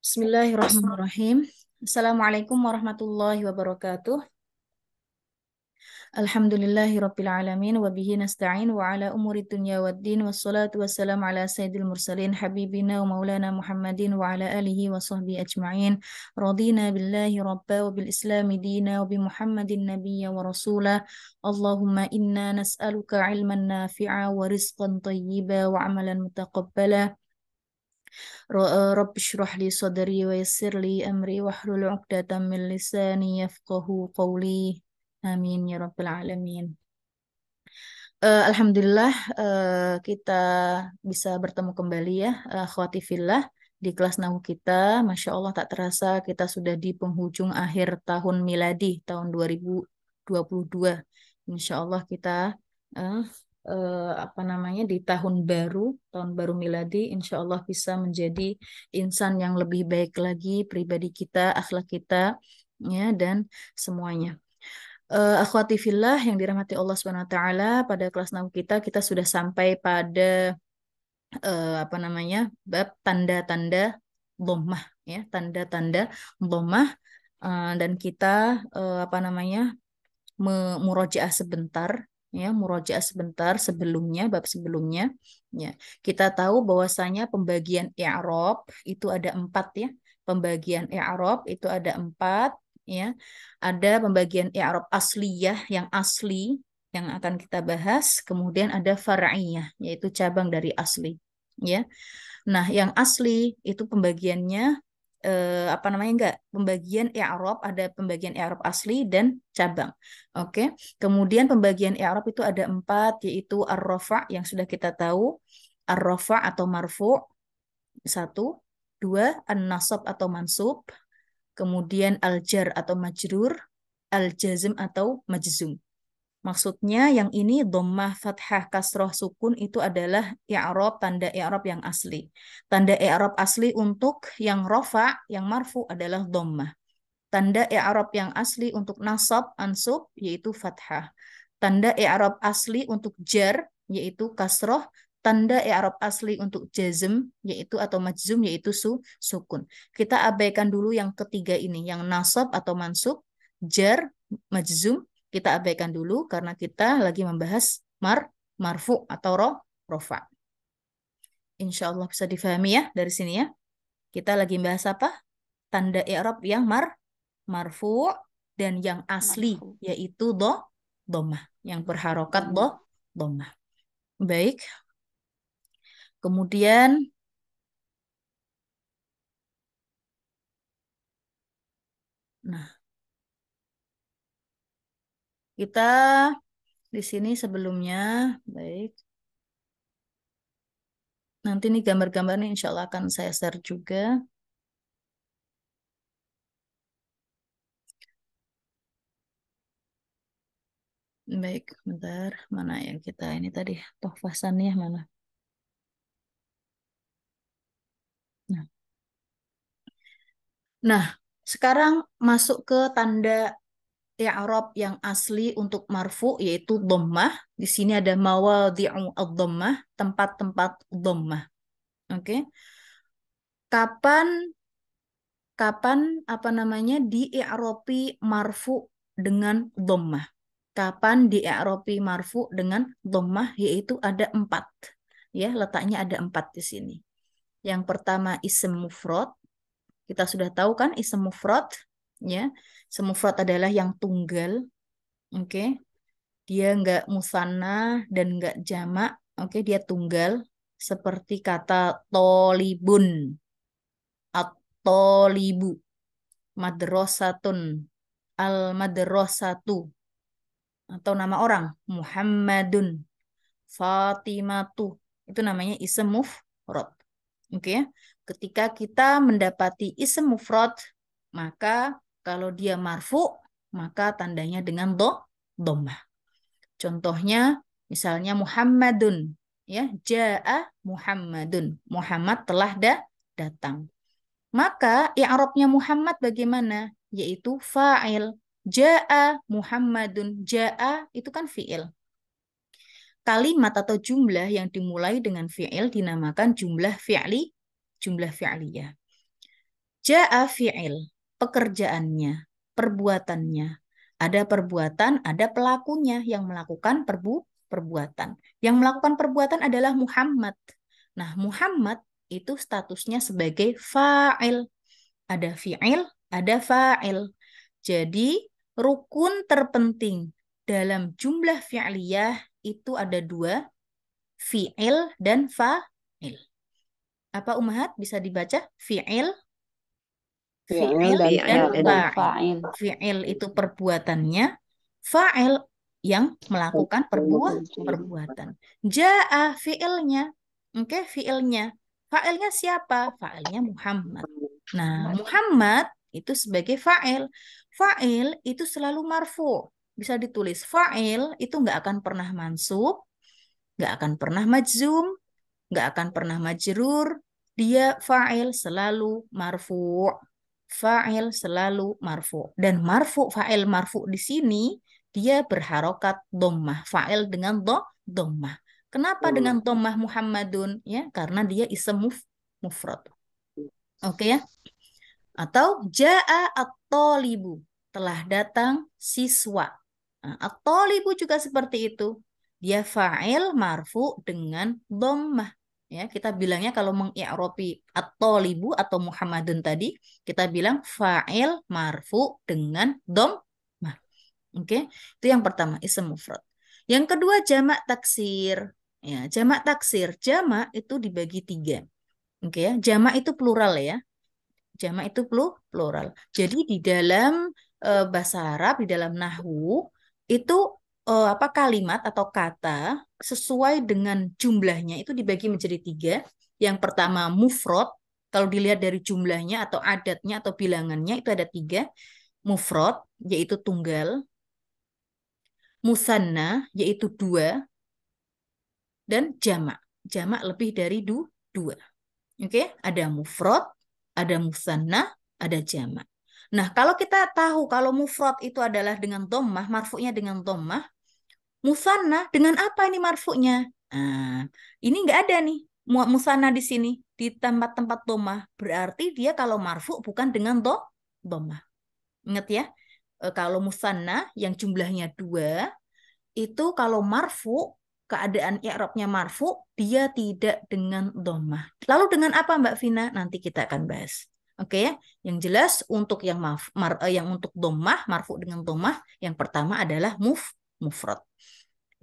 Bismillahirrahmanirrahim. Assalamualaikum warahmatullahi wabarakatuh. Alhamdulillahirabbil alamin wa bihi nasta'in wa ala umuri dunya waddin wassalatu wassalamu ala sayyidil mursalin habibina wa maulana Muhammadin wa ala alihi wa sahbihi ajma'in. Radina billahi rabba wa bil islami dina wa bi Muhammadin nabiyya wa rasulah. Allahumma inna nas'aluka ilman nafi'a wa rizqan tayyiba wa amalan mutaqabbala. Rabbi shrah li sadri wa yassir li amri wahlul 'uqdatam min lisani yafqahu qawli. Amin ya rabbal alamin. Alhamdulillah, kita bisa bertemu kembali ya, akhwati fillah, di kelas nahu kita. Masya Allah tak terasa kita sudah di penghujung akhir tahun miladi tahun 2022. Insya Allah kita eh, apa namanya di tahun baru miladi, insya Allah bisa menjadi insan yang lebih baik lagi, pribadi kita, akhlak kita, ya, dan semuanya. Akhwati fillah yang dirahmati Allah Subhanahu wa taala, pada kelas 6 kita sudah sampai pada apa namanya? Bab tanda-tanda dhammah ya, tanda-tanda dhammah. Dan kita apa namanya? Murojaah sebentar ya, murojaah sebentar sebelumnya, bab sebelumnya ya. Kita tahu bahwasanya pembagian i'rab itu ada empat ya. Pembagian i'rab itu ada empat ya. Ada pembagian i'rab asliyah yang asli yang akan kita bahas, kemudian ada far'iyah yaitu cabang dari asli ya. Nah, yang asli itu pembagiannya apa namanya, enggak, pembagian i'rab, ada pembagian i'rab asli dan cabang. Oke. Kemudian pembagian i'rab itu ada empat, yaitu ar-rafa yang sudah kita tahu, ar-rafa atau marfu, satu, dua, an-nasab atau mansub, kemudian al-jar atau majrur, al-jazm atau majzum. Maksudnya yang ini dhammah, fathah, kasroh, sukun itu adalah i'rab, tanda i'rab yang asli. Tanda i'rab asli untuk yang rofa, yang marfu adalah dhammah. Tanda i'rab yang asli untuk nasab, ansub yaitu fathah. Tanda i'rab asli untuk jar yaitu kasroh. Tanda i'rab asli untuk jazm yaitu atau majzum yaitu sukun. Kita abaikan dulu yang ketiga ini, yang nasab atau mansub, jar, majzum. Kita abaikan dulu karena kita lagi membahas marfu atau rofa. Insya Allah bisa difahami ya dari sini ya. Kita lagi bahas apa? Tanda i'rab yang marfu dan yang asli yaitu dhammah, yang berharokat dhammah. Baik. Kemudian nah, kita di sini sebelumnya, baik. Nanti nih gambar-gambarnya insya Allah akan saya share juga. Baik, bentar. Mana yang kita ini tadi? Tohfasannya mana? Nah, nah, sekarang masuk ke tanda i'rab yang asli untuk marfu yaitu dhammah. Di sini ada mawadhi'u ad-dhammah, tempat-tempat dhammah. Oke. Kapan kapan apa namanya di-i'rabi marfu dengan dhammah? Kapan di-i'rabi marfu dengan dhammah? Yaitu ada empat. Ya, letaknya ada empat di sini. Yang pertama ism mufrad. Kita sudah tahu kan ism mufrad, ya. Ism mufrad adalah yang tunggal. Oke. Dia enggak musanna dan enggak jamak. Oke, dia tunggal. Seperti kata tolibun, at-tolibu, madrasatun, al-madrasatu, atau nama orang Muhammadun, Fatimatu. Itu namanya ism mufrad. Oke ya. Ketika kita mendapati ism mufrad, maka kalau dia marfu, maka tandanya dengan dhammah. Contohnya misalnya Muhammadun, ya, jaa Muhammadun. Muhammad telah datang. Maka i'rabnya Muhammad bagaimana? Yaitu fa'il. Jaa Muhammadun. Jaa itu kan fi'il. Kalimat atau jumlah yang dimulai dengan fi'il dinamakan jumlah jumlah fi'liyah. Ja'a fi'il, pekerjaannya, perbuatannya. Ada perbuatan, ada pelakunya yang melakukan perbuatan. Yang melakukan perbuatan adalah Muhammad. Nah, Muhammad itu statusnya sebagai fa'il. Ada fi'il, ada fa'il. Jadi, rukun terpenting dalam jumlah fi'liyah itu ada dua, fi'il dan fa'il. Apa Ummahat bisa dibaca? Fi'il, Fi'il fi'il dan dan fa'il. fa'il. Fi'il itu perbuatannya, fa'il yang melakukan perbuatan. Ja'a fi'ilnya. Oke, fi'ilnya. Fa'ilnya siapa? Fa'ilnya Muhammad. Nah, Muhammad itu sebagai fa'il. Fa'il itu selalu marfu. Bisa ditulis fa'il itu nggak akan pernah mansub, nggak akan pernah majzum, nggak akan pernah majrur. Dia fa'il selalu marfu. Fa'il selalu marfu. Dan marfu, fa'il marfu di sini dia berharokat dhammah. Fa'il dengan dhammah. Kenapa dengan dhammah Muhammadun? Ya, karena dia ism mufrad. Oke ya? Atau ja'a at-talibu, telah datang siswa. Nah, at-talibu juga seperti itu. Dia fa'il marfu dengan dhammah. Ya, kita bilangnya kalau mengi'robi at-talibu atau Muhammadun tadi, kita bilang fa'il marfu dengan dhammah. Oke, itu yang pertama, ism mufrad. Yang kedua jamak taksir. Ya, jamak taksir, jamak itu dibagi tiga. Oke ya, jamak itu plural ya. Jamak itu plural. Jadi di dalam bahasa Arab, di dalam nahwu itu apa kalimat atau kata sesuai dengan jumlahnya itu dibagi menjadi tiga. Yang pertama mufrad, kalau dilihat dari jumlahnya atau adatnya atau bilangannya itu ada tiga. Mufrad yaitu tunggal, musanna yaitu dua, dan jamak. Jamak lebih dari dua. Oke, ada mufrad, ada musanna, ada jamak. Nah, kalau kita tahu kalau mufrad itu adalah dengan dhammah, marfu'nya dengan dhammah, musanna dengan apa ini marfu'nya? Nah, ini nggak ada nih musanna di sini di tempat-tempat dhammah. Berarti dia kalau marfu' bukan dengan dhammah. Ingat ya, kalau musanna yang jumlahnya dua, itu kalau marfu, keadaan i'rabnya marfu, dia tidak dengan dhammah. Lalu dengan apa Mbak Vina? Nanti kita akan bahas. Oke ya. Yang jelas untuk yang untuk dhammah, marfu dengan dhammah, yang pertama adalah mufrad.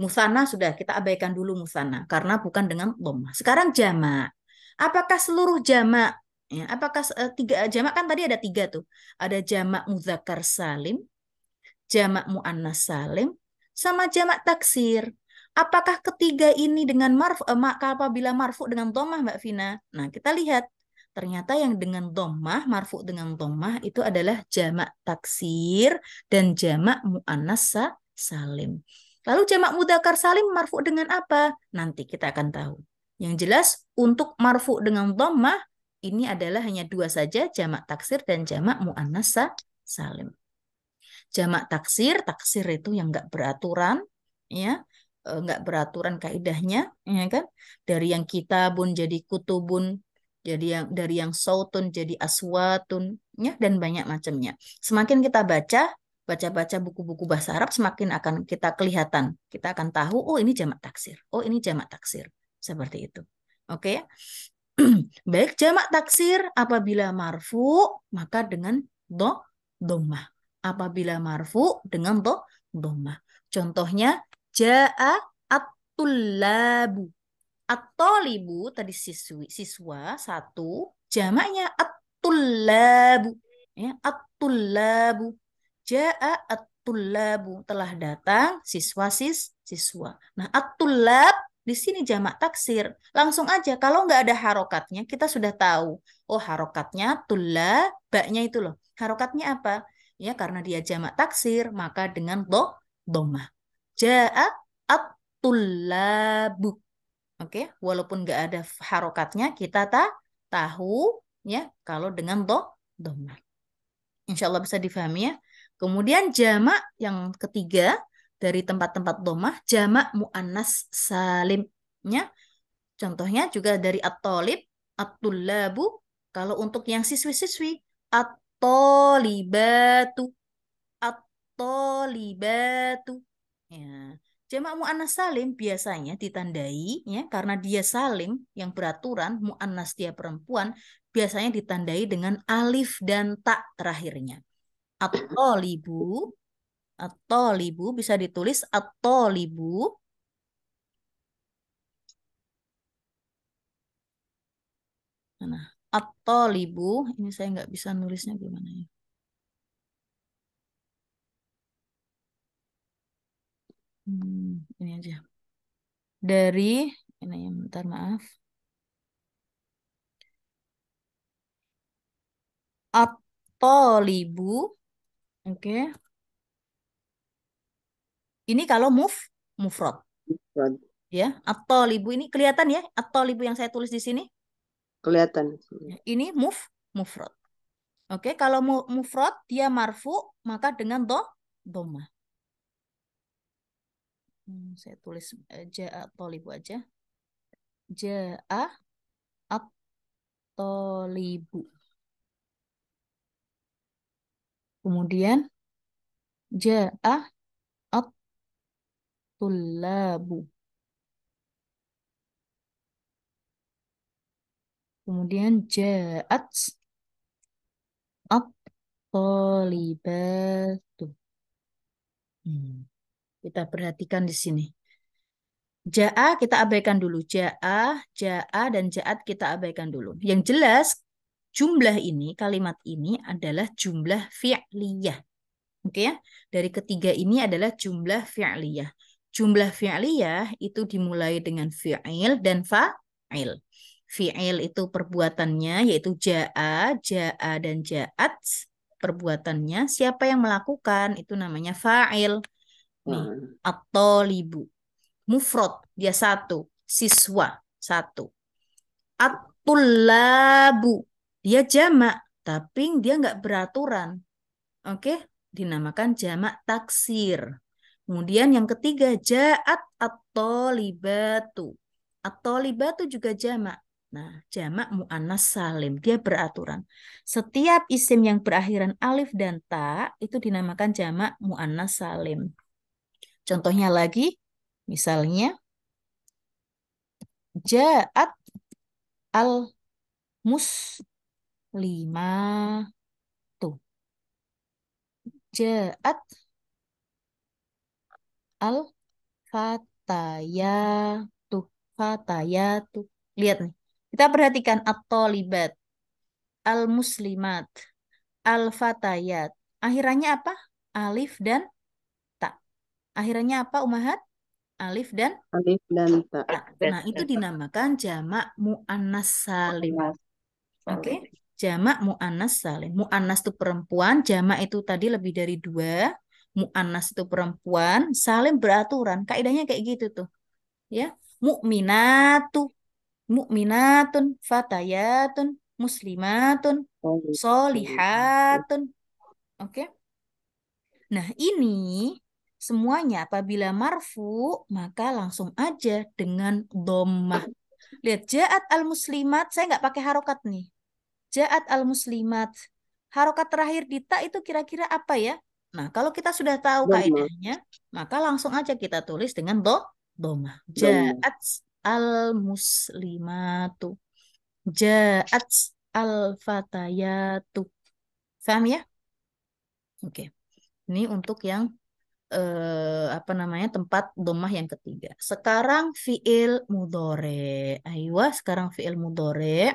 Musanna sudah kita abaikan dulu musanna karena bukan dengan dhammah. Sekarang jamak. Apakah seluruh jamak? Ya, apakah tiga jamak kan tadi ada tiga tuh. Ada jamak muzakkar salim, jamak muannas salim, sama jamak taksir. Apakah ketiga ini dengan apabila marfu dengan dhammah Mbak Vina? Nah, kita lihat. Ternyata yang dengan dhammah, marfu dengan dhammah itu adalah jamak taksir dan jamak muannas salim. Lalu jamak mudzakkar salim marfu dengan apa? Nanti kita akan tahu. Yang jelas untuk marfu dengan dhammah ini adalah hanya dua saja, jamak taksir dan jamak muannas salim. Jamak taksir, taksir itu yang nggak beraturan, ya, nggak beraturan kaidahnya, ya kan? Dari yang kitabun jadi kutubun, jadi dari yang sautun jadi aswatun, ya, dan banyak macamnya. Semakin kita baca buku-buku bahasa Arab, semakin akan kita kelihatan, kita akan tahu, oh ini jamak taksir, oh ini jamak taksir, seperti itu. Oke ya? Baik, jamak taksir apabila marfu maka dengan dhammah. Apabila marfu dengan dhammah. Contohnya jaa at-tullabu. At-talibu tadi siswa satu, jamaknya at-tullabu. Ya, at-tullabu. Jaa at-tullabu, telah datang siswa. Nah, at-tullab di sini jamak taksir. Langsung aja, kalau nggak ada harokatnya, kita sudah tahu. Oh, harokatnya tulla, baknya itu loh. Harokatnya apa? Ya, karena dia jamak taksir, maka dengan dhammah. Ja'a at-tullabu. Oke, walaupun nggak ada harokatnya, kita tahu ya kalau dengan dhammah. Insya Allah bisa difahami ya. Kemudian jamak yang ketiga dari tempat-tempat dhammah, jamak muannas salim. Ya, contohnya juga dari at-talib, At-tullabu. Kalau untuk yang siswi-siswi, at-tolibatu. At-tolibatu. Ya. Jamak muannas salim biasanya ditandai ya karena dia salim yang beraturan, muannas dia perempuan, biasanya ditandai dengan alif dan ta terakhirnya. At-tolibu, at-tolibu bisa ditulis at-tolibu. Nah, at-tolibu ini saya nggak bisa nulisnya gimana ya. Ini aja. Dari ini ya, bentar maaf. At-tolibu, oke. Ini kalau mufrad Mufrad. ya. At-tolibu ini kelihatan ya, at-tolibu yang saya tulis di sini. Kelihatan. Ya, ini mufrad. Oke, kalau mufrad dia marfu maka dengan dhamma. Saya tulis ja'a tolibu aja. Ja'a at-tolibu. Kemudian ja'a at-tullabu. Kemudian ja'at at-tolibatu. Kita perhatikan di sini. Ja'a kita abaikan dulu. Ja'a dan ja'at kita abaikan dulu. Yang jelas jumlah ini, kalimat ini adalah jumlah fi'liyah. Oke ya. Dari ketiga ini adalah jumlah fi'liyah. Jumlah fi'liyah itu dimulai dengan fi'il dan fa'il. Fi'il itu perbuatannya yaitu ja'a dan ja'at. Perbuatannya siapa yang melakukan itu namanya fa'il. Nih, Nah, at-tolibu. Mufrad dia satu, siswa satu. At-tullabu dia jamak, tapi dia nggak beraturan. Oke, dinamakan jamak taksir. Kemudian yang ketiga, ja'at at-tolibatu. At-tolibatu juga jamak. Nah, jamak mu'annas salim. Dia beraturan. Setiap isim yang berakhiran alif dan ta itu dinamakan jamak mu'annas salim. Contohnya lagi, misalnya, ja'at al-muslimatu. Ja'at al-fatayatu. Fatayatu. Lihat nih. Kita perhatikan at-tolibat, al-muslimat, al-fatayat. Akhirannya apa? Alif dan ta. Akhirannya apa, Umahat? Alif dan alif dan ta. ta. Nah, itu dinamakan jamak mu'annas salim. Muannas Oke, salim. jamak mu'annas salim. Mu'annas itu perempuan, jamak itu tadi lebih dari dua. Mu'annas itu perempuan, salim beraturan. Kaidahnya kayak gitu tuh. Ya, mu'minatu, mu'minatun, fatayatun, muslimatun, Oh, solihatun. Oke. Nah, ini semuanya apabila marfu, maka langsung aja dengan dhammah. Lihat, ja'at al-muslimat, saya nggak pakai harokat nih. Ja'at al-muslimat. Harokat terakhir di ta itu kira-kira apa ya? Nah, kalau kita sudah tahu dhamma. kaidahnya, maka langsung aja kita tulis dengan dhamma. Dhamma. Ja'at al-muslimatu. Ja'at al-fatayatu. Paham ya? Oke. Ini untuk yang apa namanya tempat dhammah yang ketiga. Sekarang fiil mudhore. Ayo, sekarang fiil mudhore.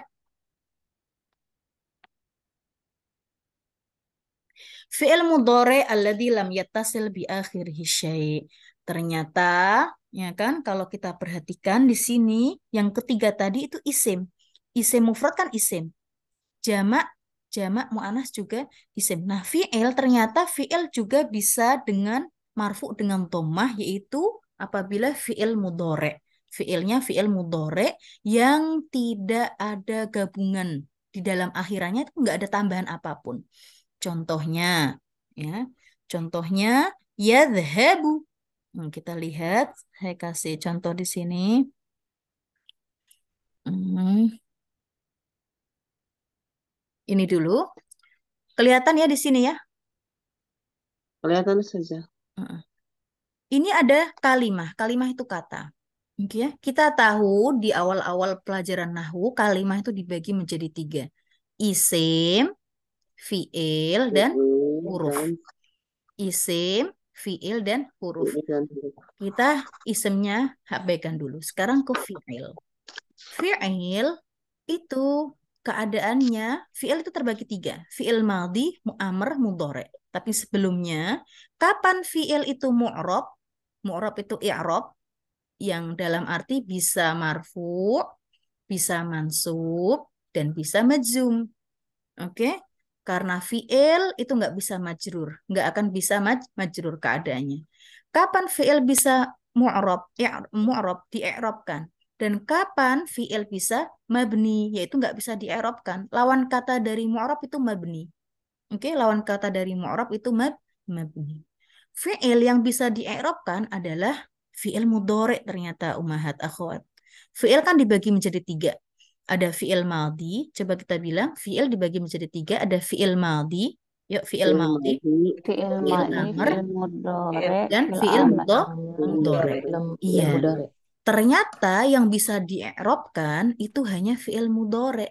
Fi'il mudhari alladzi lam yattasil bi akhirih syai'. Ternyata ya kan kalau kita perhatikan di sini yang ketiga tadi itu isim. Isim mufrad kan isim. Jamak jamak muannas juga isim. Nah, fi'il ternyata fi'il juga bisa dengan marfu dengan dhammah yaitu apabila fi'il mudhari. Fi'ilnya fi'il mudhari yang tidak ada gabungan di dalam akhirannya itu nggak ada tambahan apapun. Contohnya, ya, contohnya yadhhabu. Kita lihat, saya kasih contoh di sini. Hmm, Ini dulu. Kelihatan ya di sini ya. Kelihatan saja. Heeh. Ini ada kalimah. Kalimah itu kata. Oke ya. Kita tahu di awal-awal pelajaran nahwu kalimah itu dibagi menjadi tiga. Isim, fiil, dan huruf. Dan Isim, fiil, dan huruf. ini dan huruf. Kita isimnya abaikan dulu. Sekarang ke fiil. Fiil itu keadaannya, fiil itu terbagi tiga. Fiil maldi, mu'amr, mudhari. Tapi sebelumnya, kapan fiil itu mu'rob? Mu'rob itu i'rob, yang dalam arti bisa marfu, bisa mansub, dan bisa majzum. Oke? Karena fiil itu nggak bisa majrur, nggak akan bisa majrur keadaannya. Kapan fiil bisa mu'rob, mu'rob di-i'robkan? Dan kapan fiil bisa mabni, yaitu nggak bisa di-i'robkan. Lawan kata dari mu'rob itu mabni. Oke, lawan kata dari mu'rob itu mabni. Fiil yang bisa di-i'robkan adalah fiil mudhari ternyata umahat akhwat. Fiil kan dibagi menjadi tiga. Ada fiil maldi, coba kita bilang fiil dibagi menjadi tiga. Ada fiil maldi, yuk fiil Fi'il maldi, madhi, Fi'il fiil madhi, amr, fi'il mudhari, dan fi'il fiil amr. mudhari. Iya, mudhari. ternyata yang bisa di-i'robkan itu hanya fiil mudhari.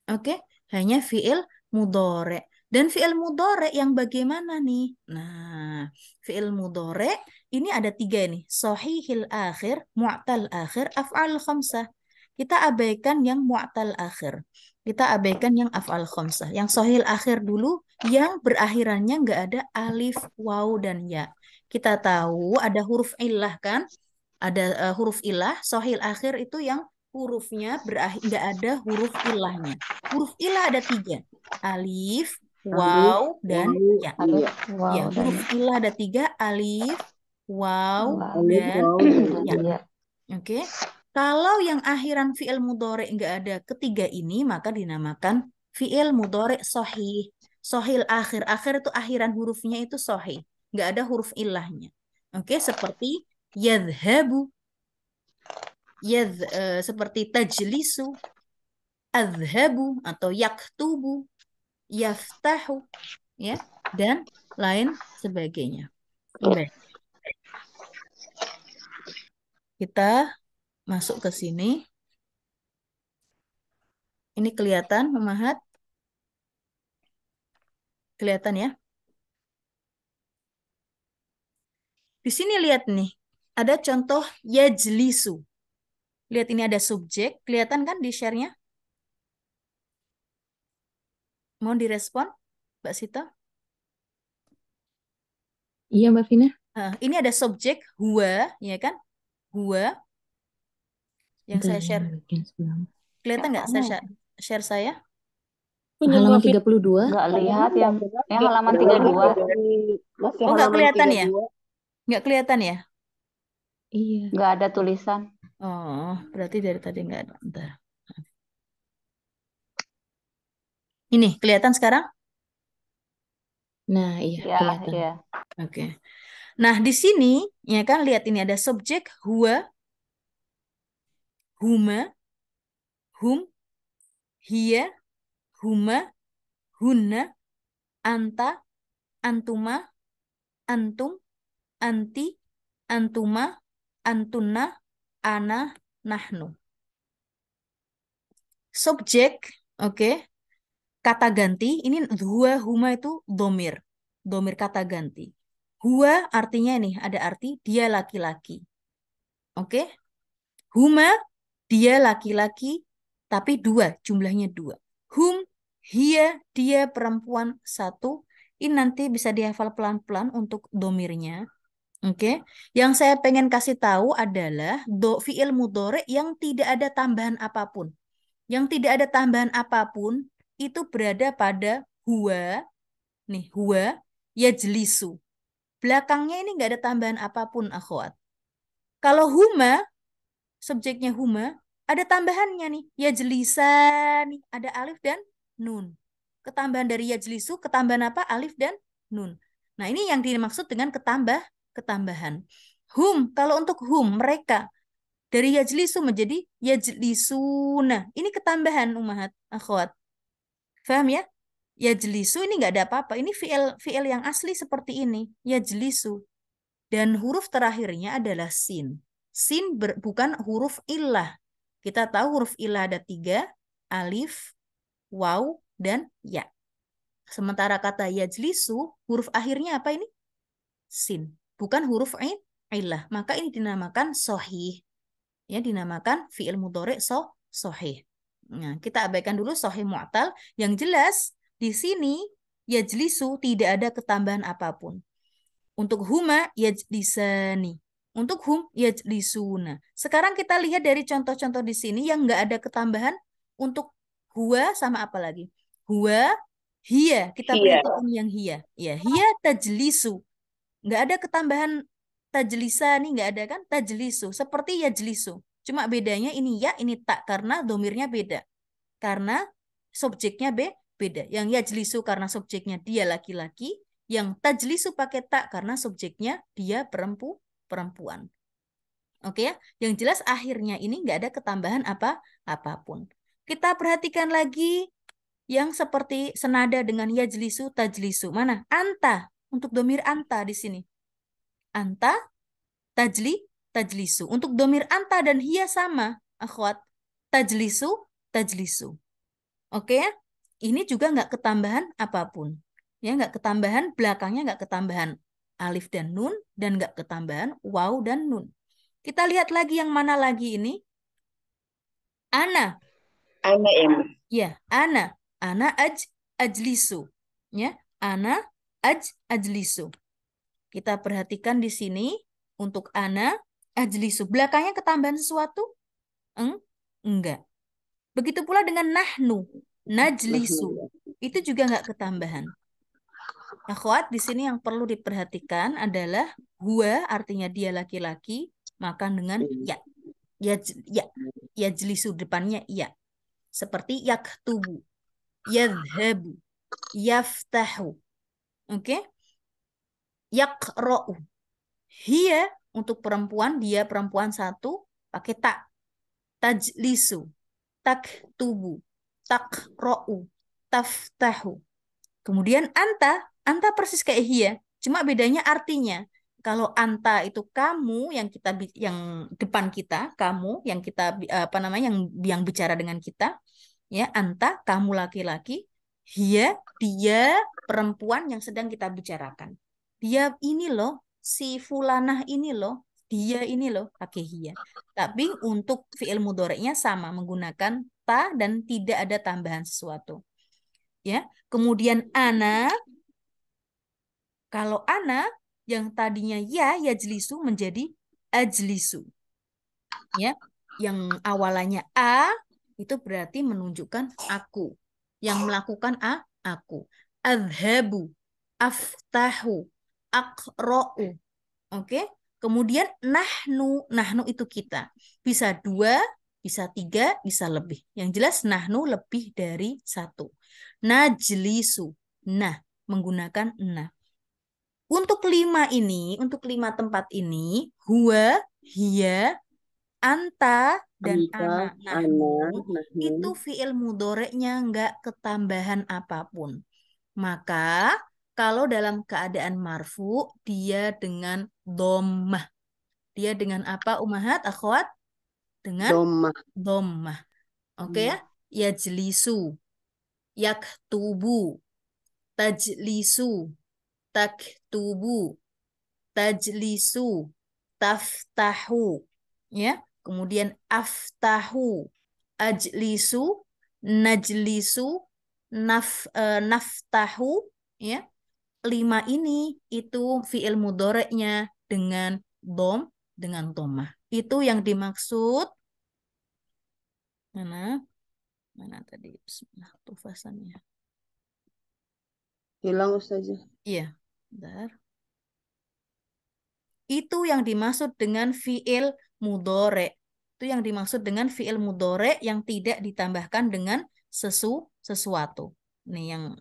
Oke, hanya fiil mudhari. Dan fiil mudhari yang bagaimana nih? Nah, fiil mudhari ini ada tiga nih. Sahihil akhir, mu'tal akhir, af'al khamsah. Kita abaikan yang mu'tal akhir. Kita abaikan yang af'al khamsah. Yang sahihil akhir dulu, yang berakhirannya nggak ada alif, waw, dan ya. Kita tahu ada huruf illah kan? Ada huruf ilah, sahihil akhir itu yang hurufnya berakhir nggak ada huruf ilahnya. Huruf ilah ada tiga, alif, Alif, waw, dan waw, ya. Alif, iya. waw, Ya, dan huruf ilah ada tiga, alif, waw, waw, Alif, dan waw, dan ya. iya. ya. Oke. Kalau yang akhiran fiil mudhari nggak ada ketiga ini, maka dinamakan fiil mudhari sahih. Sahil akhir. Akhir itu akhiran hurufnya itu sahih. Nggak ada huruf ilahnya. Oke, seperti yadhabu, seperti tajlisu, adhabu atau yaktubu, yaftahu, ya, dan lain sebagainya. Baik, kita masuk ke sini. Ini kelihatan, Memahat? Kelihatan ya? Di sini lihat nih, ada contoh yajlisu. Lihat ini ada subjek, kelihatan kan di share-nya? Mau direspon, Mbak Sita? Iya, Mbak Vina. Ini ada subjek huwa, ya kan? Huwa yang Bentar saya ya, share. bagian sebelah. Kelihatan nggak saya share saya? Halaman 32. Nggak lihat yang halaman Nggak 32. Masih Oh, nggak halaman kelihatan ya? 32. Nggak kelihatan ya? Iya. Nggak ada tulisan. Oh, berarti dari tadi nggak ada. Bentar. Ini kelihatan sekarang? Nah, iya, Ya, kelihatan. ya. Oke. Nah, di sini ya kan lihat ini ada subjek huwa, huma, hum, hiya, huma, hunna, anta, antuma, antum, anti, antuma, antunna, ana, nahnu. Subjek, oke. Kata ganti, ini huwa, huma itu domir. Domir kata ganti. Huwa artinya nih, ada arti dia laki-laki. Oke. Huma, dia laki-laki, tapi dua, jumlahnya dua. Hum, dia perempuan satu. Ini nanti bisa dihafal pelan-pelan untuk domirnya. Oke. Yang saya pengen kasih tahu adalah fi'il mudhari yang tidak ada tambahan apapun. Yang tidak ada tambahan apapun itu berada pada huwa, nih huwa, yajlisu. Belakangnya ini nggak ada tambahan apapun, akhwat. Kalau huma, subjeknya huma, ada tambahannya nih, yajlisani, ada alif dan nun. Ketambahan dari yajlisu, ketambahan apa? Alif dan nun. Nah, ini yang dimaksud dengan ketambahan. Hum, kalau untuk hum, mereka. Dari yajlisu menjadi yajlisuna. Ini ketambahan, umahat, akhwat. Paham ya? Yajlisu ini nggak ada apa-apa. Ini fiil yang asli seperti ini. Yajlisu. Dan huruf terakhirnya adalah sin. Sin bukan huruf illah. Kita tahu huruf illah ada 3. Alif, waw, dan ya. Sementara kata yajlisu, huruf akhirnya apa ini? Sin. Bukan huruf illah. Maka ini dinamakan sohih. Ya, dinamakan fiil mudhari sohih. Nah, kita abaikan dulu sohih mu'tal. Yang jelas, di sini yajlisu tidak ada ketambahan apapun. Untuk huma yajlisani. Untuk hum yajlisuna. Sekarang kita lihat dari contoh-contoh di sini yang nggak ada ketambahan. Untuk huwa sama apa lagi? Huwa, hiya. Kita perhatikan yang hiya. Ya, hiya tajlisu. Nggak ada ketambahan tajlisani, nggak ada kan? Tajlisu. Seperti yajlisu. Cuma bedanya ini ya, ini tak. Karena domirnya beda. Karena subjeknya beda. Yang yajlisu karena subjeknya dia laki-laki. Yang tajlisu pakai tak karena subjeknya dia perempuan. Oke ya. Yang jelas akhirnya ini nggak ada ketambahan apapun. Kita perhatikan lagi yang seperti senada dengan yajlisu, tajlisu. Mana? Anta. Untuk domir anta di sini. Anta, tajlisu. Untuk domir anta dan hiya sama, akhwat. Tajlisu. Oke ya? Ini juga nggak ketambahan apapun. Ya, nggak ketambahan, belakangnya nggak ketambahan alif dan nun, dan nggak ketambahan waw dan nun. Kita lihat lagi yang mana lagi ini? Ana. Ana em. Ya, ana. Ana ajlisu. Ya, ana ajlisu. Kita perhatikan di sini untuk ana ajlisu. Belakangnya ketambahan sesuatu? Enggak. Begitu pula dengan nahnu, najlisu. Itu juga enggak ketambahan. Akhwat, di sini yang perlu diperhatikan adalah huwa artinya dia laki-laki, maka dengan ya. Yajlisu depannya ya. Seperti yaktubu, yadhabu, yaftahu. Oke? Yaqra'u. Hiya untuk perempuan, dia perempuan satu, pakai tak. Tajlisu, taktubu, taqra'u, taftahu. Kemudian anta persis kayak hiya, cuma bedanya artinya. Kalau anta itu kamu yang depan kita, kamu yang kita yang bicara dengan kita, ya anta kamu laki-laki, hiya dia perempuan yang sedang kita bicarakan. Dia ini loh, si fulanah ini loh, dia ini loh pakai hiya. Tapi untuk fi'il mudhari'nya sama menggunakan ta dan tidak ada tambahan sesuatu. Ya, kemudian ana, kalau ana yang tadinya ya yajlisu menjadi ajlisu. Ya, yang awalannya a itu berarti menunjukkan aku. Yang melakukan aku. Adhabu, aftahu, aqra'u. Oke? Kemudian nahnu itu kita. Bisa 2, bisa 3, bisa lebih. Yang jelas nahnu lebih dari 1. Najlisu. Nah, menggunakan nah. Untuk 5 tempat ini, huwa, hiya, anta, dan Anta, nahnu, nahnu. itu fi'il mudhoreknya nggak ketambahan apapun. Maka, kalau dalam keadaan marfu, dia dengan dhammah. Dia dengan apa, umahat, akhwat? Dengan Domah. dhammah. Oke ya? Yajlisu, yaktubu, tajlisu, taktubu, tajlisu, taftahu, ya. Kemudian aftahu, ajlisu, najlisu, naftahu, ya. 5 ini itu fiil mudhoreknya dengan dhammah. Itu yang dimaksud mana tadi bismillah tufasannya. Hilang Ustazah. Iya, bentar. Itu yang dimaksud dengan fiil mudhore. Itu yang dimaksud dengan fiil mudhore yang tidak ditambahkan dengan sesuatu. Ini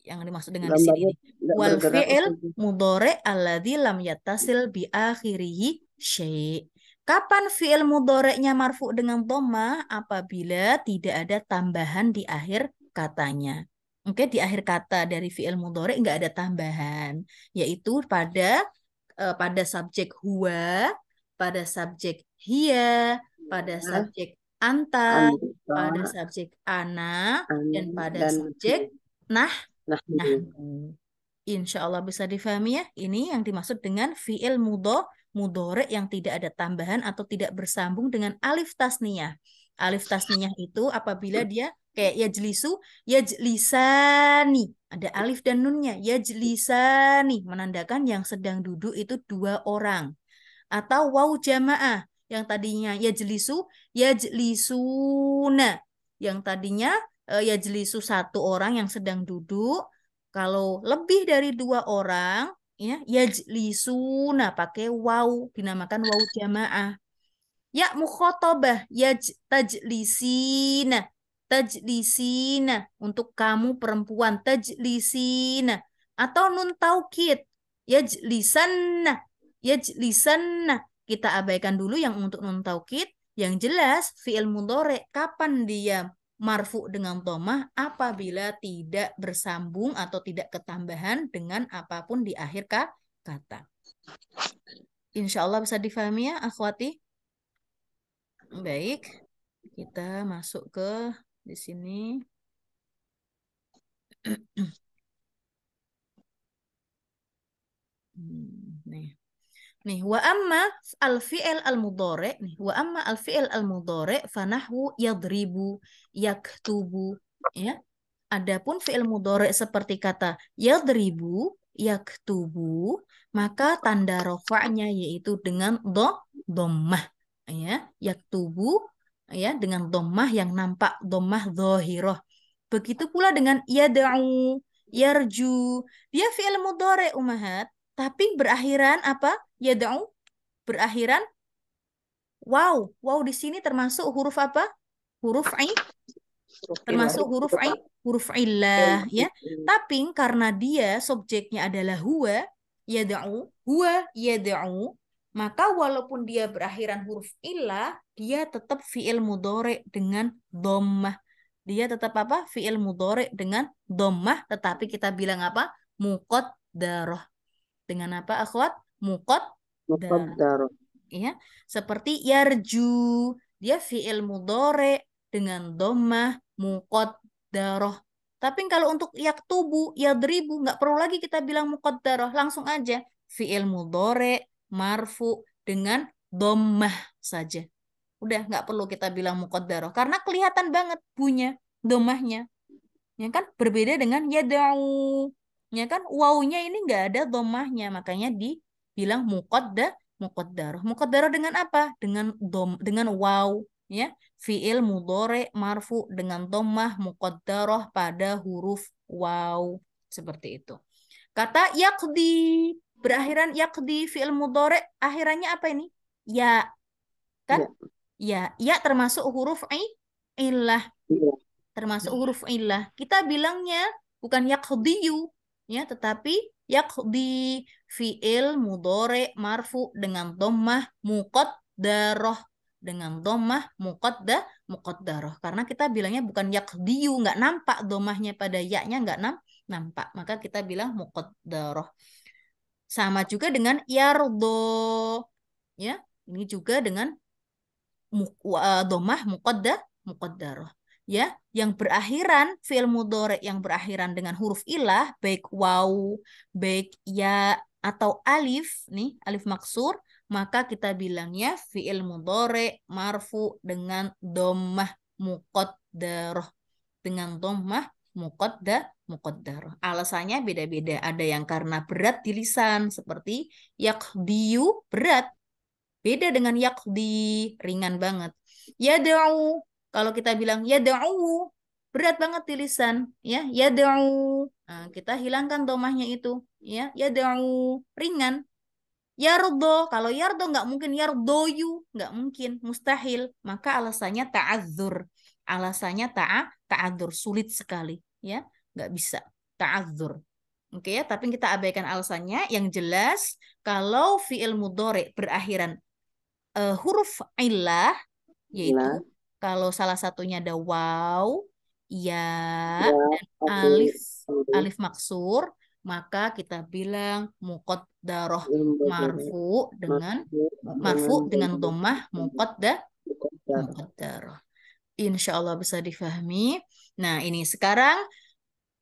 yang dimaksud dengan di sini. Wal fiil mudhore alladzi lam yattasil bi akhirih syai'. Kapan fiil mudhoreknya marfu dengan dhammah? Apabila tidak ada tambahan di akhir katanya. Oke, di akhir kata dari fi'il mudhari nggak ada tambahan, yaitu pada subjek huwa, pada subjek hiya, pada subjek anta, pada Anta, subjek ana, an, dan pada dan subjek nah. nahnu. Nahnu. Insya Allah bisa difahami ya. Ini yang dimaksud dengan fi'il mudhari yang tidak ada tambahan atau tidak bersambung dengan alif tasniyah. Alif tasniyah itu apabila dia kayak yajlisu, yajlisani. Ada alif dan nunnya. Yajlisani. Menandakan yang sedang duduk itu 2 orang. Atau waw jamaah. Yang tadinya yajlisu, yajlisuna. Yang tadinya yajlisu 1 orang yang sedang duduk. Kalau lebih dari 2 orang, ya yajlisuna pakai waw, dinamakan waw jamaah. Ya mukhotobah, tajlisina, tajlisina untuk kamu perempuan, tajlisina. Atau nun taukid, yajlisanna, yajlisanna. Kita abaikan dulu yang untuk nun taukid. Yang jelas fi'il mudhari kapan dia marfu dengan dhamah apabila tidak bersambung atau tidak ketambahan dengan apapun di akhir kata. Insya Allah bisa difahami ya, akhwati. Baik, kita masuk ke di sini. Nih. Nih, wa amma al-fi'il al-mudhari, nih, wa amma al-fi'il al-mudhari fanahwu yadribu, yaktubu, ya. Adapun fi'il mudhari seperti kata yadribu, yaktubu, maka tanda rofa'nya yaitu dengan dhammah, ya. Yaktubu, ya, dengan dhammah yang nampak, dhammah dhahirah. Begitu pula dengan yad'u, yarju. Dia fi'il mudhari umahat, tapi berakhiran apa? Yad'u berakhiran wow. Wow di sini termasuk huruf apa? Huruf termasuk huruf illah ya. Tapi karena dia subjeknya adalah huwa yad'u, maka walaupun dia berakhiran huruf illah, dia tetap fi'il mudhari dengan dhammah. Dia tetap apa? Fi'il mudhari dengan dhammah, tetapi kita bilang apa? Muqaddarah. Dengan apa, akhwat? Muqaddarah. Muqaddar. Ya, seperti yarju, dia fi'il mudhari dengan dhammah muqaddarah. Tapi kalau untuk yaktubu, yadribu, nggak perlu lagi kita bilang muqaddarah, langsung aja fi'il mudhari marfu dengan dhammah saja. Udah nggak perlu kita bilang muqaddarah karena kelihatan banget bunyinya dhammahnya. Ya kan berbeda dengan yad'u. Ya kan wawunya ini nggak ada dhammahnya, makanya dibilang muqaddarah. Muqaddarah dengan apa? Dengan waw, ya. Fi'il mudhari marfu dengan dhammah muqaddarah pada huruf waw. Seperti itu. Kata yaqdi, berakhiran yaqdi, fi'il mudhari akhirannya apa ini? Ya, kan? Ya. Ya termasuk huruf illah, Iya. termasuk huruf illah. Kita bilangnya bukan yaqdiyu, ya, tetapi yaqdi, fi'il mudhari marfu dengan dhammah muqaddarah, dengan dhammah muqaddarah. Karena kita bilangnya bukan yaqdiyu, nggak nampak dhammahnya pada ya-nya, nggak nampak. Maka kita bilang muqaddarah. Sama juga dengan yardo, ya. Ini juga dengan dhammah muqaddarah. Ya, yang berakhiran fi'il mudhari yang berakhiran dengan huruf ilah, baik waw, baik ya atau alif, nih alif maksur, maka kita bilangnya fi'il mudhari marfu dengan dhammah muqaddarah, dengan dhammah muqaddarah. Alasannya beda-beda. Ada yang karena berat di lisan seperti yaqdiyu, berat. Beda dengan yaqdi, ringan banget. Yad'u, kalau kita bilang yad'u, berat banget di lisan, ya. Yad'u. Nah, kita hilangkan domahnya itu, ya. Yad'u, ringan. Yardo, kalau yardo nggak mungkin yardoyu, nggak mungkin, mustahil. Maka alasannya ta'adzur. Alasannya ta'adzur, sulit sekali, ya. Nggak bisa, ta'adzur. Oke ya, tapi kita abaikan alasannya. Yang jelas, kalau fi'il mudhari berakhiran huruf illah, yaitu Illah. kalau salah satunya ada waw, ya Ya, dan alif, alif maksur, maka kita bilang muqaddarah marfu dengan dhammah muqaddarah. Insya Allah bisa difahami. Nah, ini sekarang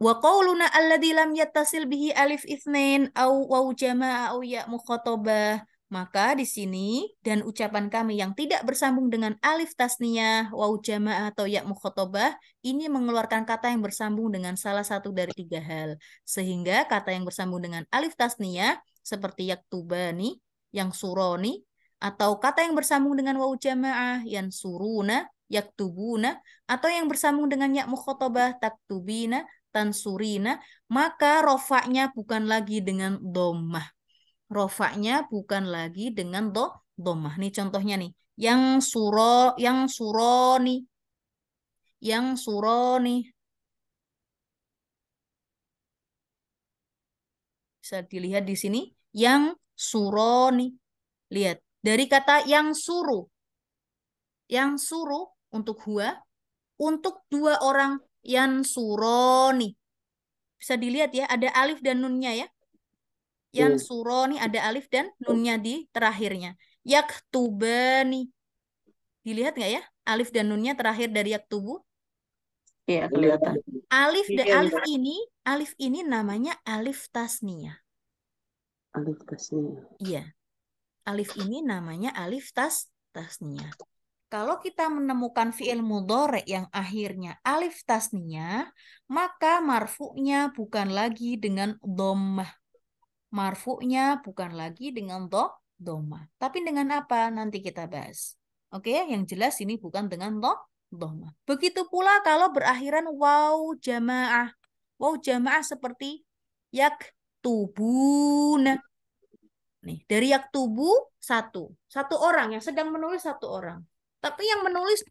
wa qauluna alladzi lam yattasil bihi alif itsnain au waw jama'a au ya mukhatabah. Maka di sini dan ucapan kami yang tidak bersambung dengan alif tasniyah, waw jamaah atau ya mukhatabah ini mengeluarkan kata yang bersambung dengan salah satu dari tiga hal. Sehingga kata yang bersambung dengan alif tasniyah seperti yaktubani, yang suroni, atau kata yang bersambung dengan waw jamaah, yang suruna, yaktubuna, atau yang bersambung dengan ya mukhatabah, taktubina, tansurina, maka rofaknya bukan lagi dengan domah. Rofaknya bukan lagi dengan domah. Nih contohnya nih. Yang suroni. Yang suroni. Bisa dilihat di sini. Yang suroni. Lihat. Dari kata yang suruh. Yang suruh untuk huwa. Untuk dua orang. Yang suroni. Bisa dilihat ya. Ada alif dan nunnya ya. Yang suroni ada alif dan nunnya di terakhirnya. Yaktubani. Dilihat nggak ya? Alif dan nunnya terakhir dari yaktubu. Iya, kelihatan. Alif ini namanya alif tasniyah. alif tasnya. Iya. Alif ini namanya alif tasniyah. Kalau kita menemukan fi'il mudhari yang akhirnya alif tasniyah, maka marfu'nya bukan lagi dengan dhammah. Marfu'nya bukan lagi dengan dhammah. Tapi dengan apa? Nanti kita bahas. Oke, yang jelas ini bukan dengan dhammah. Begitu pula kalau berakhiran waw jamaah. Waw jamaah seperti yaktubuna. Nih, dari yaktubu satu. Satu orang yang sedang menulis satu orang. Tapi yang menulis